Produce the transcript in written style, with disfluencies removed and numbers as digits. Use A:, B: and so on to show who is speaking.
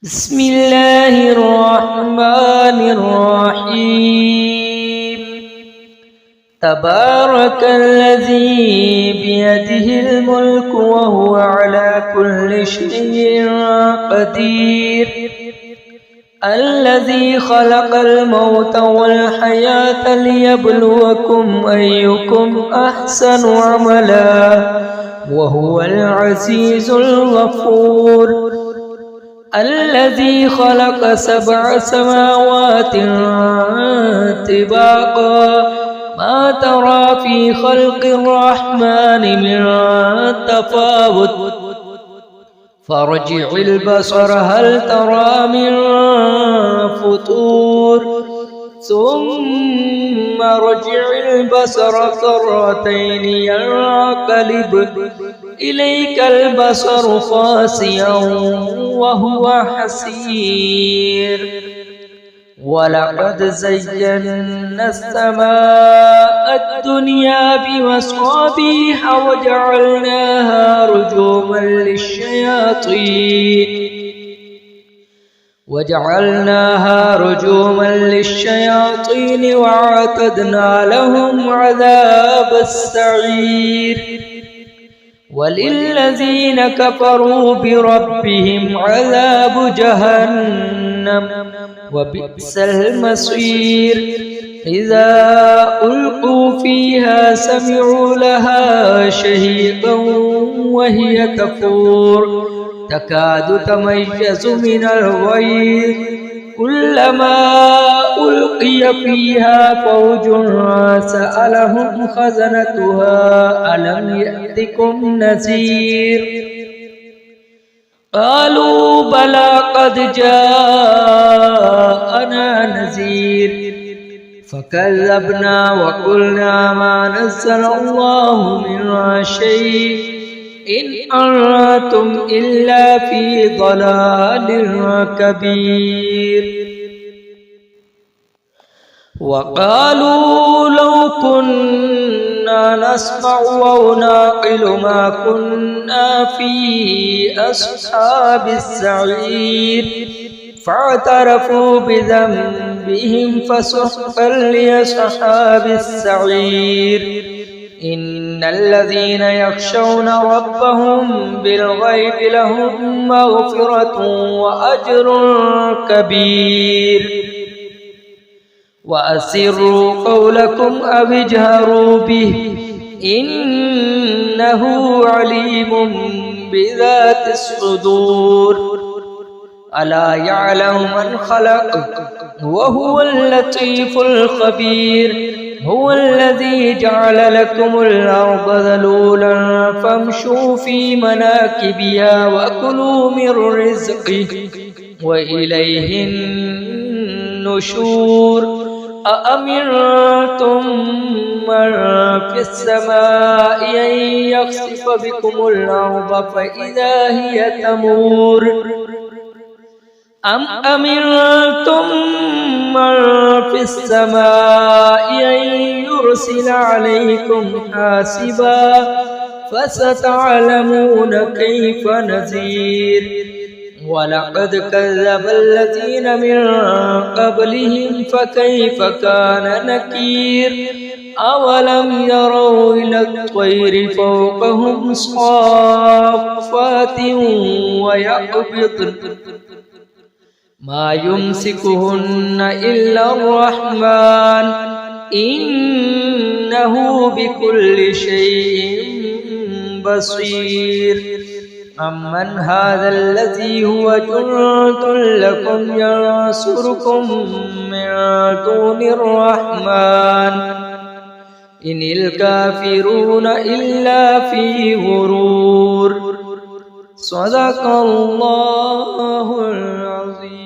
A: بسم الله الرحمن الرحيم تبارك الذي بيده الملك وهو على كل شيء قدير الذي خلق الموت والحياة ليبلوكم أيكم أحسن عملا وهو العزيز الغفور الذي خلق 7 سماوات طباقا ما ترى في خلق الرحمن من تفاوت فارجع البصر هل ترى من فطور ثم ارجع البصر كرتين ينقلب إليك البصر خاسئا وهو حسير ولقد زينا السماء الدنيا بمصابيح وجعلناها رجوما للشياطين وأعتدنا لهم عذاب السعير وللذين كفروا بربهم عذاب جهنم وبئس المصير إذا ألقوا فيها سمعوا لها شهيقا وهي تفور تكاد تميز من الغيظ كلما ألقي فيها فوج سألهم خزنتها ألم يأتكم نذير قالوا بلى قد جاءنا نذير فكذبنا وقلنا ما نزل الله من شيء إن أنتم إلا في ضلال كبير وقالوا لو كنا نسمع أو نعقل ما كنا في أصحاب السعير فاعترفوا بذنبهم فسحقا لأصحاب السعير إن الذين يخشون ربهم بالغيب لهم مغفرة وأجر كبير وأسروا قولكم أو اجهروا به إنه عليم بذات الصدور ألا يعلم من خلق وهو اللطيف الخبير هو الذي جعل لكم الأرض ذلولا فامشوا في مناكبها وكلوا من رزقه وإليه النشور أأمنتم من في السماء أن يخسف بكم الأرض فإذا هي تمور أم أمنتم من في السماء أن يرسل عليكم حاسبا فستعلمون كيف نذير ولقد كذب الذين من قبلهم فكيف كان نكير أولم يروا إلى الطير فوقهم صافات ويقبضن ما يمسكهن إلا الرحمن إنه بكل شيء بصير أمن هذا الذي هو جند لكم ينصركم من دون الرحمن إن الكافرون إلا في غرور صدق الله العظيم.